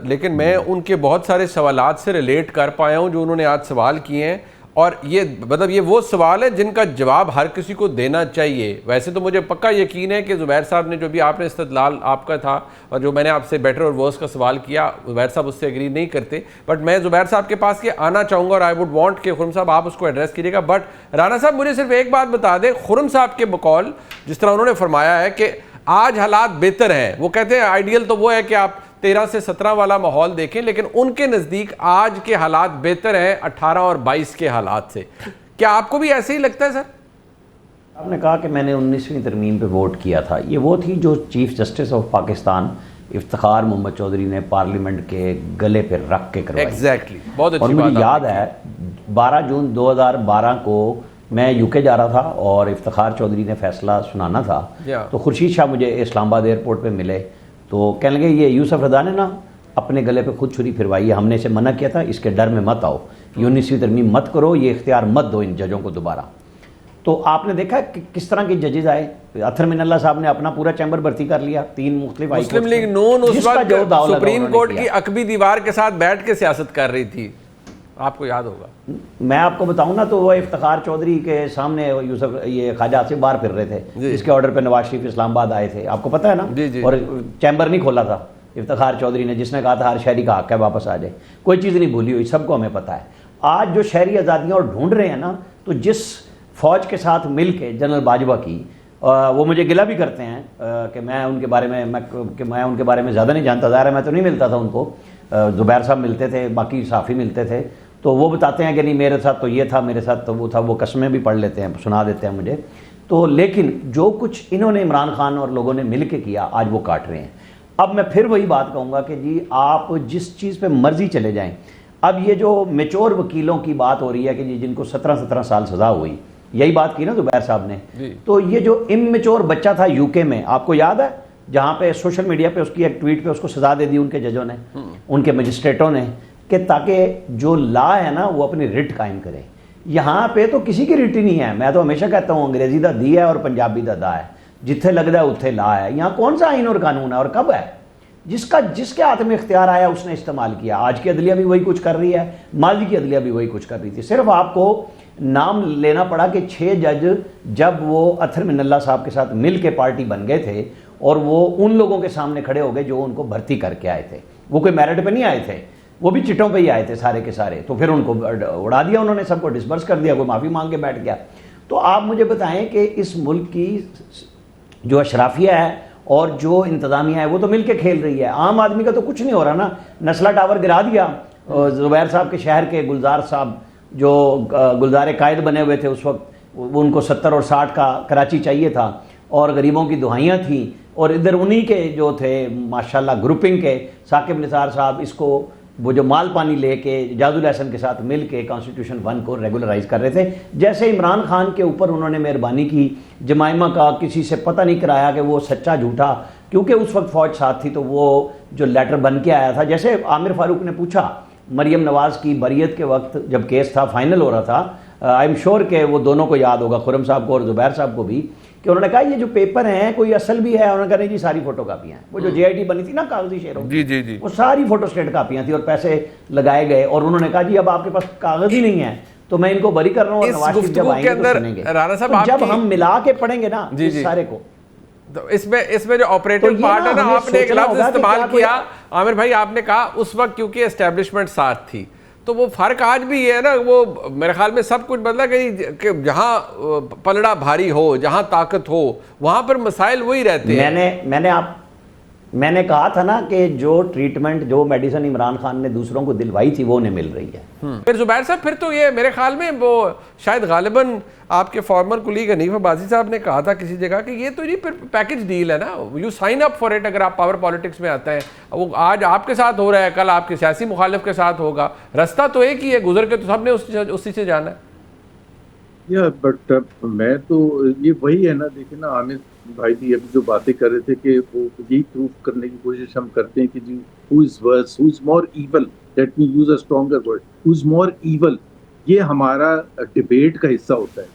[SPEAKER 1] لیکن میں ان کے بہت سارے سوالات سے ریلیٹ کر پایا ہوں جو انہوں نے آج سوال کیے ہیں، اور یہ مطلب یہ وہ سوال ہے جن کا جواب ہر کسی کو دینا چاہیے. ویسے تو مجھے پکا یقین ہے کہ زبیر صاحب نے جو بھی آپ نے استدلال آپ کا تھا اور جو میں نے آپ سے بیٹر اور ورس کا سوال کیا، زبیر صاحب اس سے ایگری نہیں کرتے، بٹ میں زبیر صاحب کے پاس یہ آنا چاہوں گا اور آئی ووڈ وانٹ کہ خرم صاحب آپ اس کو ایڈریس کیجیے گا. بٹ رانا صاحب مجھے صرف ایک بات بتا دیں، خرم صاحب کے بقول جس طرح انہوں نے فرمایا ہے کہ آج حالات بہتر ہیں، وہ کہتے ہیں آئیڈیل تو وہ ہے کہ آپ 13 سے 17 والا ماحول دیکھیں، لیکن ان کے نزدیک آج کے حالات بہتر ہیں 18 اور 22 کے حالات سے. کیا آپ کو بھی ایسے ہی لگتا ہے سر؟
[SPEAKER 4] آپ نے کہا کہ میں نے 19ویں ترمیم پہ ووٹ کیا تھا، یہ وہ تھی جو chief justice of Pakistan Iftikhar Muhammad Chaudhry نے پارلیمنٹ کے گلے پہ رکھ کے کروائی.
[SPEAKER 1] ایگزیکٹلی، بہت اچھی
[SPEAKER 4] اور
[SPEAKER 1] بات.
[SPEAKER 4] مجھے یاد ہے 12 جون 2012 کو میں یو کے جا رہا تھا اور افتخار چودھری نے فیصلہ سنانا تھا، تو خورشید شاہ مجھے اسلام آباد ایئرپورٹ پہ ملے تو کہنے لگے یہ یوسف رضا نے نا اپنے گلے پہ خود چھری پھروائی ہے، ہم نے اسے منع کیا تھا، اس کے ڈر میں مت آؤ، یہ 19ویں ترمیم مت کرو، یہ اختیار مت دو ان ججوں کو دوبارہ. تو آپ نے دیکھا کہ کس طرح کے ججز آئے. اطہر من اللہ صاحب نے اپنا پورا چیمبر بھرتی کر لیا، 3 مختلف
[SPEAKER 1] مسلم لیگ نون اس وقت سپریم کورٹ کی عقبی دیوار کے ساتھ بیٹھ کے سیاست کر رہی تھی، آپ کو یاد ہوگا.
[SPEAKER 4] میں آپ کو بتاؤں نا تو وہ افتخار چودھری کے سامنے یوسف یہ خواجہ آصف باہر پھر رہے تھے جس کے آرڈر پہ نواز شریف اسلام آباد آئے تھے، آپ کو پتہ ہے نا. اور چیمبر نہیں کھولا تھا افتخار چودھری نے، جس نے کہا تھا ہر شہری کا حق ہے واپس آ جائے. کوئی چیز نہیں بھولی ہوئی، سب کو ہمیں پتہ ہے. آج جو شہری آزادیاں اور ڈھونڈ رہے ہیں نا، تو جس فوج کے ساتھ مل کے جنرل باجوہ کی، وہ مجھے گلہ بھی کرتے ہیں کہ میں ان کے بارے میں زیادہ نہیں جانتا، ظاہر ہے میں تو نہیں ملتا تھا ان کو، زبیر صاحب ملتے تھے، باقی صحافی ملتے تھے، تو وہ بتاتے ہیں کہ نہیں میرے ساتھ تو یہ تھا، میرے ساتھ تو وہ تھا، وہ قسمیں بھی پڑھ لیتے ہیں، سنا دیتے ہیں مجھے. تو لیکن جو کچھ انہوں نے عمران خان اور لوگوں نے مل کے کیا آج وہ کاٹ رہے ہیں. اب میں پھر وہی بات کہوں گا کہ جی آپ جس چیز پہ مرضی چلے جائیں. اب یہ جو میچور وکیلوں کی بات ہو رہی ہے کہ جی جن کو 17 سال سزا ہوئی، یہی بات کی نا زبیر صاحب نے، تو یہ جو اممیچور بچہ تھا یو کے میں، آپ کو یاد ہے جہاں پہ سوشل میڈیا پہ اس کی ایک ٹویٹ پہ اس کو سزا دے دی ان کے ججوں نے، ان کے مجسٹریٹوں نے، کہ تاکہ جو لا ہے نا وہ اپنی رٹ قائم کرے. یہاں پہ تو کسی کی رٹ ہی نہیں ہے. میں تو ہمیشہ کہتا ہوں انگریزی دا دی ہے اور پنجابی دا دا ہے، جتھے لگتا ہے اتھے لا ہے. یہاں کون سا آئین اور قانون ہے اور کب ہے؟ جس کے ہاتھ میں اختیار آیا اس نے استعمال کیا. آج کی عدلیہ بھی وہی کچھ کر رہی ہے، ماضی کی عدلیہ بھی وہی کچھ کر رہی تھی. صرف آپ کو نام لینا پڑا کہ 6 جج جب وہ اطہر من اللہ صاحب کے ساتھ مل کے پارٹی بن گئے تھے اور وہ ان لوگوں کے سامنے کھڑے ہو گئے جو ان کو بھرتی کر کے آئے تھے. وہ کوئی میرٹ پہ نہیں آئے تھے، وہ بھی چٹوں پہ ہی آئے تھے سارے کے سارے. تو پھر ان کو اڑا دیا انہوں نے، سب کو ڈسبرس کر دیا، کوئی معافی مانگ کے بیٹھ گیا. تو آپ مجھے بتائیں کہ اس ملک کی جو اشرافیہ ہے اور جو انتظامیہ ہے وہ تو مل کے کھیل رہی ہے. عام آدمی کا تو کچھ نہیں ہو رہا نا. نسلہ ٹاور گرا دیا زبیر صاحب کے شہر کے. گلزار صاحب جو گلزار قائد بنے ہوئے تھے اس وقت، وہ ان کو 70 اور 60 کا کراچی چاہیے تھا اور غریبوں کی دہائیاں تھیں، اور ادھر انہی کے جو تھے ماشاءاللہ گروپنگ کے ثاقب نثار صاحب اس کو وہ جو مال پانی لے کے جاد الحسن کے ساتھ مل کے کانسٹیٹیوشن 1 کو ریگولرائز کر رہے تھے. جیسے عمران خان کے اوپر انہوں نے مہربانی کی، جمائمہ کا کسی سے پتہ نہیں کرایا کہ وہ سچا جھوٹا، کیونکہ اس وقت فوج ساتھ تھی تو وہ جو لیٹر بن کے آیا تھا. جیسے عامر فاروق نے پوچھا مریم نواز کی بریت کے وقت جب کیس تھا فائنل ہو رہا تھا، آئی ایم شیور کہ وہ دونوں کو یاد ہوگا، خرم صاحب کو اور زبیر صاحب کو بھی، کہ انہوں نے کہا یہ جو پیپر ہیں کوئی اصل بھی ہے؟ انہوں نے کہا نہیں جی ساری فوٹو کاپیاں ہیں. وہ جو جے آئی ٹی بنی تھی نا کاغذی شیروں
[SPEAKER 1] جی جی جی
[SPEAKER 4] وہ ساری فوٹو اسٹیٹ کاپیاں تھیں اور پیسے لگائے گئے، اور انہوں نے کہا جی اب آپ کے پاس کاغذ ہی نہیں ہے تو میں ان کو بری کر رہا ہوں، اور نواز شریف جب آئیں گے تو سنیں گے.
[SPEAKER 1] رانا صاحب
[SPEAKER 4] جب ہم ملا کے پڑھیں گے نا اس سارے کو،
[SPEAKER 1] تو اس میں جو آپریٹو پارٹ ہے نا، آپ نے ایک لفظ استعمال کیا عامر بھائی، آپ نے کہا اس وقت کیونکہ اسٹیبلشمنٹ ساتھ تھی، تو وہ فرق آج بھی ہے نا، وہ میرے خیال میں سب کچھ بدلا کہ جہاں پلڑا بھاری ہو، جہاں طاقت ہو، وہاں پر مسائل وہی رہتے ہیں.
[SPEAKER 4] میں نے کہا تھا نا کہ جو ٹریٹمنٹ جو میڈیسن عمران خان نے دوسروں کو دلوائی تھی وہ انہیں مل رہی ہے.
[SPEAKER 1] پھر زبیر صاحب پھر تو یہ میرے خیال میں وہ شاید غالباً آپ کے فارمر کولیگ حنیف عباسی صاحب نے کہا تھا کسی جگہ کہ یہ تو جی پھر پیکج ڈیل ہے نا، you sign up for it. اگر آپ پاور پالیٹکس میں آتے ہیں، وہ آج آپ کے ساتھ ہو رہا ہے، کل آپ کے سیاسی مخالف کے ساتھ ہوگا، رستہ تو ایک ہی ہے، گزر کے تو سب نے اسی سے جانا ہے.
[SPEAKER 2] بٹ میں تو یہ وہی ہے نا، دیکھیں نا عامر بھائی بھی ابھی جو باتیں کر رہے تھے کہ وہ یہی پروف کرنے کی کوشش ہم کرتے ہیں کہ جی who is worse, who is more evil, let me use a stronger word, who is more evil. یہ ہمارا ڈیبیٹ کا حصہ ہوتا ہے.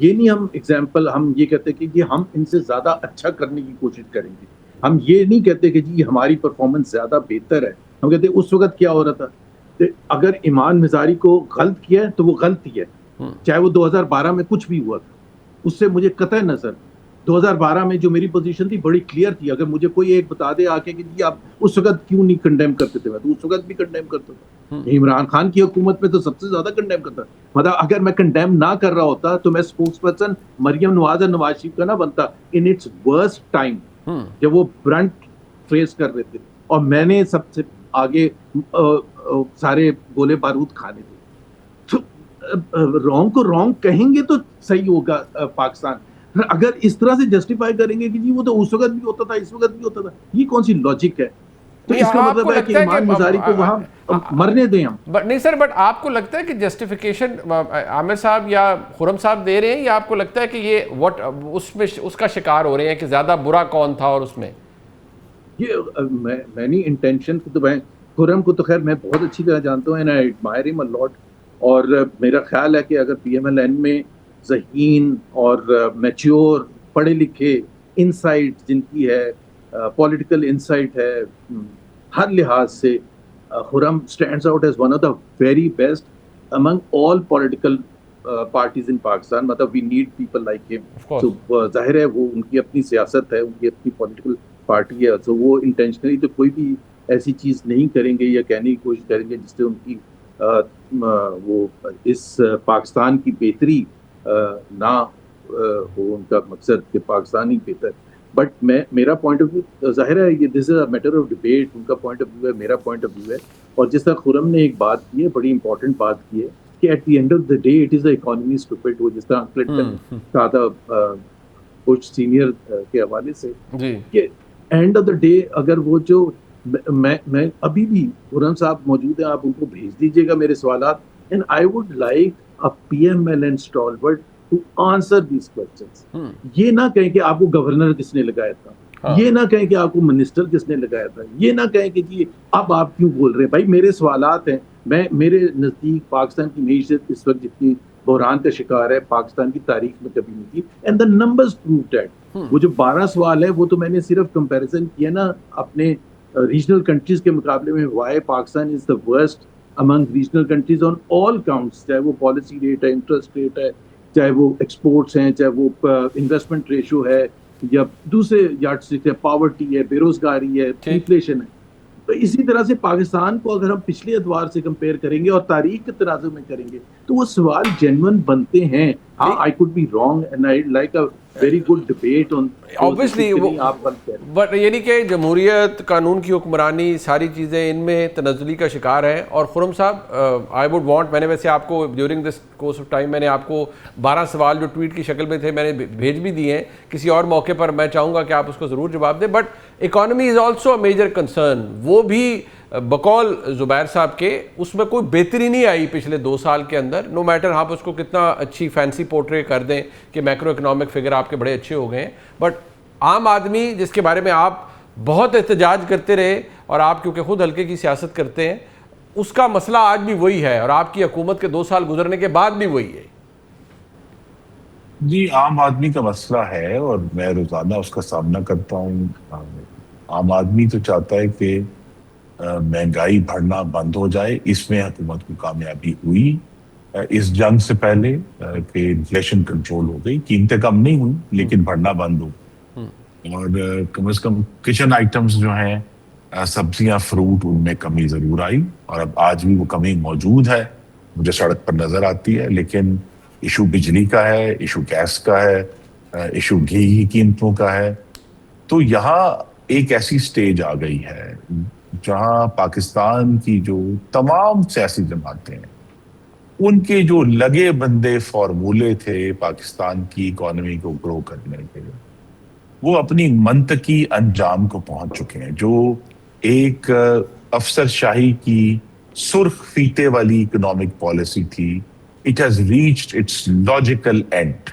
[SPEAKER 2] یہ نہیں ہم ایگزامپل ہم یہ کہتے کہ جی ہم ان سے زیادہ اچھا کرنے کی کوشش کریں گے. ہم یہ نہیں کہتے کہ جی ہماری پرفارمنس زیادہ بہتر ہے. ہم کہتے ہیں اس وقت کیا ہو رہا تھا، کہ اگر ایمان مزاری کو غلط کیا ہے تو وہ غلط ہی ہے، چاہے وہ 2012 میں کچھ بھی ہوا تھا. اس سے مجھے قطع نظر 2012 میں جو میری پوزیشن تھی بڑی کلیئر تھی. اگر مجھے کوئی ایک بتا دے آ کے کہ جی آپ اس وقت کیوں نہیں کنڈیم کرتے تھے، میں تو اس وقت بھی کنڈیم کرتا تھا. عمران خان کی حکومت میں تو سب سے زیادہ کنڈیم کرتا. مطلب اگر میں کنڈیم نہ کر رہا ہوتا تو میں اسپوکس پرسن مریم نواز اور نواز شریف کا نہ بنتا ان اٹس ورسٹ ٹائم، جب وہ برنٹ فیس کر رہے تھے اور میں نے سب سے آگے سارے گولے بارود کھانے تھے. رونگ کو رونگ کہیں گے تو صحیح ہوگا پاکستان. اگر اس طرح سے جسٹیفائی کریں گے کہ جی وہ تو اس وقت بھی ہوتا تھا اس وقت بھی ہوتا تھا، یہ کون سی لاجک ہے؟ تو اس کا مطلب ہے کہ ایمان مزاری کو وہاں مرنے دیں ہم.
[SPEAKER 1] نہیں سر، بٹ آپ کو لگتا ہے کہ جسٹیفیکیشن عامر صاحب یا خرم صاحب دے رہے ہیں، یا آپ کو لگتا ہے کہ یہ اس کا شکار ہو رہے ہیں کہ زیادہ برا کون تھا؟ اور اس میں
[SPEAKER 2] یہ میں نہیں انٹینشن تو میں خرم کو تو خیر میں بہت اچھی طرح جانتا ہوں، اینڈ آئی ایڈمائر ہم اے لاٹ. اور میرا خیال ہے کہ اگر پی ایم ایل این میں ذہین اور میچیور پڑھے لکھے انسائٹ جن کی ہے، پولیٹیکل انسائٹ ہے ہر لحاظ سے، Khurram stands out as one of the very best among all political parties in Pakistan. مطلب وی نیڈ پیپل لائک ہم. تو ظاہر ہے وہ ان کی اپنی سیاست ہے، ان کی اپنی پولیٹیکل پارٹی ہے، تو وہ انٹینشنلی تو کوئی بھی ایسی چیز نہیں کریں گے یا کہنے کی کوشش کریں گے جس سے ان کی وہ اس پاکستان کی بہتری نہ ہو، ان کا مقصد کہ پاکستان ہی بہتر. بٹ میرا پوائنٹ آف ویو ظاہر ہے یہ دس از اے میٹر آف ڈبیٹ. ان کا پوائنٹ آف ویو ہے، میرا پوائنٹ آف ویو ہے. اور جس طرح خرم نے ایک بات کی ہے، بڑی امپورٹنٹ بات کی ہے کہ at the end of the day it is a economy stupid. وہ جس طرح کلنٹن کہا تھا بش سینئر کے حوالے سے کہ اینڈ آف دا ڈے اگر وہ جو میں ابھی بھی خرم صاحب موجود ہیں، آپ ان کو بھیج دیجیے گا میرے سوالات، and I would like a P M L N stalwart to answer these questions. یہ نہ کہیں کہ آپ کو گورنر کس نے لگایا تھا، یہ نہ کہیں کہ آپ کو منسٹر کس نے لگایا تھا، یہ نہ کہیں کہ جی اب آپ کیوں بول رہے ہیں. بھائی میرے سوالات ہیں، میرے نزدیک پاکستان کی معیشت اس وقت جتنی بحران کا شکار ہے پاکستان کی تاریخ میں کبھی نہیں تھی، and the numbers prove that. وہ جو 12 سوال ہے وہ تو میں نے صرف کمپیریزن کیا نا اپنے ریجنل کنٹریز کے مقابلے میں. Why Pakistan is the worst among regional countries on all counts, چاہے وہ پالیسی ریٹ ہے، انٹرسٹ ریٹ ہے، چاہے وہ ایکسپورٹس ہیں، چاہے وہ انویسٹمنٹ ریشو ہے، یا دوسرے یارڈ اسٹک ہے، پاورٹی ہے، بے روزگاری ہے، انفلیشن ہے. تو اسی طرح سے پاکستان کو اگر ہم پچھلے ادوار سے کمپیئر کریں گے اور تاریخ کے تناظر میں کریں گے تو وہ سوال جینوئن بنتے ہیں. ہاں I could be wrong and I like a very good debate on
[SPEAKER 1] obviously but یعنی کہ جمہوریت، قانون کی حکمرانی، ساری چیزیں ان میں تنزلی کا شکار ہے. اور خرم صاحب آئی ووڈ وانٹ، میں نے ویسے آپ کو during this course of time میں نے آپ کو 12 سوال جو ٹویٹ کی شکل میں تھے میں نے بھیج بھی دیے ہیں. کسی اور موقع پر میں چاہوں گا کہ آپ اس کو ضرور جواب دیں. But economy is also a major concern. وہ بھی بقول زبیر صاحب کے اس میں کوئی بہتری نہیں آئی پچھلے 2 سال کے اندر. نو میٹر آپ اس کو کتنا اچھی فینسی پورٹری کر دیں کہ میکرو اکنامک فگر آپ کے بڑے اچھے ہو گئے ہیں، بٹ عام آدمی جس کے بارے میں آپ بہت احتجاج کرتے رہے اور آپ کیونکہ خود حلقے کی سیاست کرتے ہیں، اس کا مسئلہ آج بھی وہی ہے اور آپ کی حکومت کے 2 سال گزرنے کے بعد بھی وہی ہے؟
[SPEAKER 3] جی، عام آدمی کا مسئلہ ہے اور میں روزانہ اس کا سامنا کرتا ہوں. عام آدمی تو چاہتا ہے کہ مہنگائی بڑھنا بند ہو جائے. اس میں حکومت کو کامیابی ہوئی اس جنگ سے پہلے کہ انفلیشن کنٹرول ہو گئی. قیمتیں کم نہیں ہوئی لیکن بڑھنا بند ہو. اور کم از کم کچن آئٹمز جو ہیں، سبزیاں، فروٹ، ان میں کمی ضرور آئی اور اب آج بھی وہ کمی موجود ہے، مجھے سڑک پر نظر آتی ہے. لیکن ایشو بجلی کا ہے، ایشو گیس کا ہے، ایشو گھی کی قیمتوں کا ہے. تو یہاں ایک ایسی سٹیج آ گئی ہے جہاں پاکستان کی جو تمام سیاسی جماعتیں ہیں، ان کے جو لگے بندے فارمولے تھے پاکستان کی اکانومی کو گرو کرنے کے، وہ اپنی منطقی انجام کو پہنچ چکے ہیں. جو ایک افسر شاہی کی سرخ فیتے والی اکنامک پالیسی تھی، it has reached its logical end.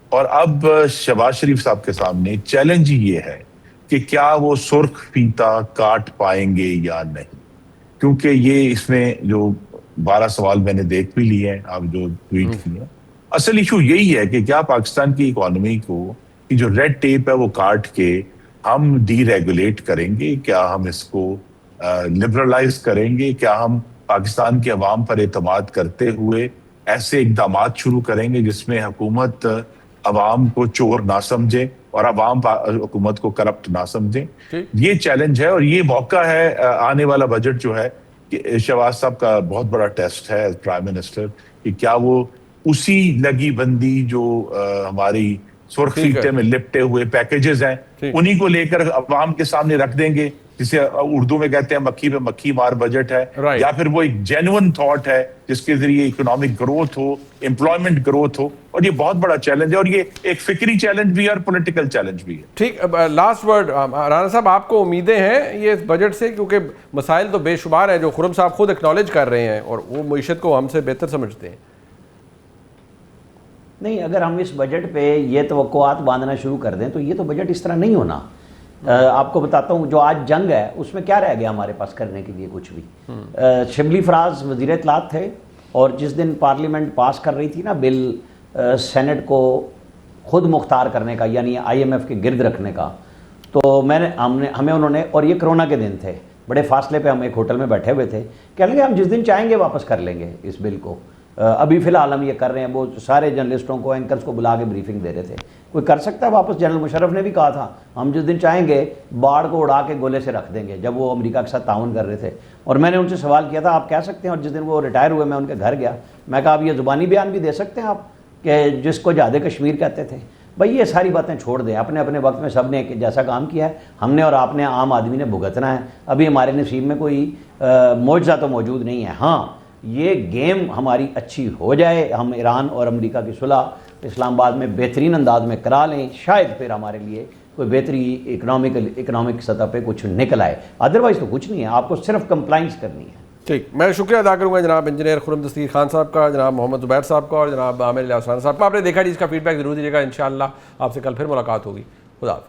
[SPEAKER 3] اور اب شہباز شریف صاحب کے سامنے چیلنج یہ ہے کہ کیا وہ سرخ فیتا کاٹ پائیں گے یا نہیں. کیونکہ یہ اس میں جو 12 سوال میں نے دیکھ بھی لیے ہیں، آپ جو ٹویٹ کیے ہیں، اصل ایشو یہی ہے کہ کیا پاکستان کی اکانومی کو کی جو ریڈ ٹیپ ہے وہ کاٹ کے ہم ڈی ریگولیٹ کریں گے، کیا ہم اس کو لبرلائز کریں گے، کیا ہم پاکستان کے عوام پر اعتماد کرتے ہوئے ایسے اقدامات شروع کریں گے جس میں حکومت عوام کو چور نہ سمجھے اور عوام حکومت کو کرپٹ نہ سمجھے. یہ چیلنج ہے اور یہ موقع ہے آنے والا بجٹ جو ہے کہ شہباز صاحب کا بہت بڑا ٹیسٹ ہے ایز پرائم منسٹر کہ کیا وہ اسی لگی بندی جو ہماری سرخ فیتے میں لپٹے ہوئے پیکیجز ہیں انہی کو لے کر عوام کے سامنے رکھ دیں گے، جسے اردو میں کہتے ہیں مکھی پہ مکھی مار بجٹ ہے، یا پھر وہ ایک جینوئن تھاٹ ہے جس کے ذریعے اکنامک گروتھ ہو، امپلائمنٹ گروتھ ہو. اور یہ بہت بڑا چیلنج ہے اور یہ ایک فکری چیلنج بھی ہے اور پولیٹیکل چیلنج بھی ہے.
[SPEAKER 1] ٹھیک، لاسٹ ورڈ رانا صاحب، آپ کو امیدیں ہیں یہ اس بجٹ سے؟ کیونکہ مسائل تو بے شمار ہیں جو خرم صاحب خود اکنالج کر رہے ہیں اور وہ معیشت کو ہم سے بہتر سمجھتے ہیں.
[SPEAKER 4] نہیں، اگر ہم اس بجٹ پہ یہ توقعات باندھنا شروع کر دیں تو یہ تو بجٹ اس طرح نہیں ہونا. آپ کو بتاتا ہوں، جو آج جنگ ہے اس میں کیا رہ گیا ہمارے پاس کرنے کے لیے؟ کچھ بھی. شبلی فراز وزیر اطلاعات تھے اور جس دن پارلیمنٹ پاس کر رہی تھی نا بل سینٹ کو خود مختار کرنے کا، یعنی IMF کے گرد رکھنے کا، تو ہمیں انہوں نے، اور یہ کرونا کے دن تھے، بڑے فاصلے پہ ہم ایک ہوٹل میں بیٹھے ہوئے تھے، کہنے لگے ہم جس دن چاہیں گے واپس کر لیں گے اس بل کو. ابھی فی الحال ہم یہ کر رہے ہیں. وہ سارے جرنلسٹوں کو، اینکرز کو بلا کے بریفنگ دے رہے تھے. کوئی کر سکتا ہے واپس؟ جنرل مشرف نے بھی کہا تھا ہم جس دن چاہیں گے باڑ کو اڑا کے گولے سے رکھ دیں گے، جب وہ امریکہ کے ساتھ تعاون کر رہے تھے. اور میں نے ان سے سوال کیا تھا آپ کہہ سکتے ہیں؟ اور جس دن وہ ریٹائر ہوئے میں ان کے گھر گیا، میں کہا اب یہ زبانی بیان بھی دے سکتے ہیں آپ کہ جس کو جہاد کشمیر کہتے تھے؟ بھائی یہ ساری باتیں چھوڑ دیں. اپنے اپنے وقت میں سب نے ایک جیسا کام کیا ہے، ہم نے اور آپ نے، عام آدمی نے بھگتنا ہے. ابھی ہمارے نصیب میں کوئی معجزہ تو موجود نہیں ہے. ہاں، یہ گیم ہماری اچھی ہو جائے، ہم ایران اور امریکہ کی صلح اسلام آباد میں بہترین انداز میں کرا لیں، شاید پھر ہمارے لیے کوئی بہتری اکنامک سطح پہ کچھ نکل آئے. ادروائز تو کچھ نہیں ہے، آپ کو صرف کمپلائنس کرنی ہے.
[SPEAKER 1] ٹھیک، میں شکریہ ادا کروں گا جناب انجینئر خرم دستگیر خان صاحب کا، جناب محمد زبیر صاحب کا اور جناب عامر الیاس رانا صاحب کا. آپ نے دیکھا جی، اس کا فیڈ بیک ضرور دیجیے گا. انشاءاللہ آپ سے کل پھر ملاقات ہوگی. خدا حافظ.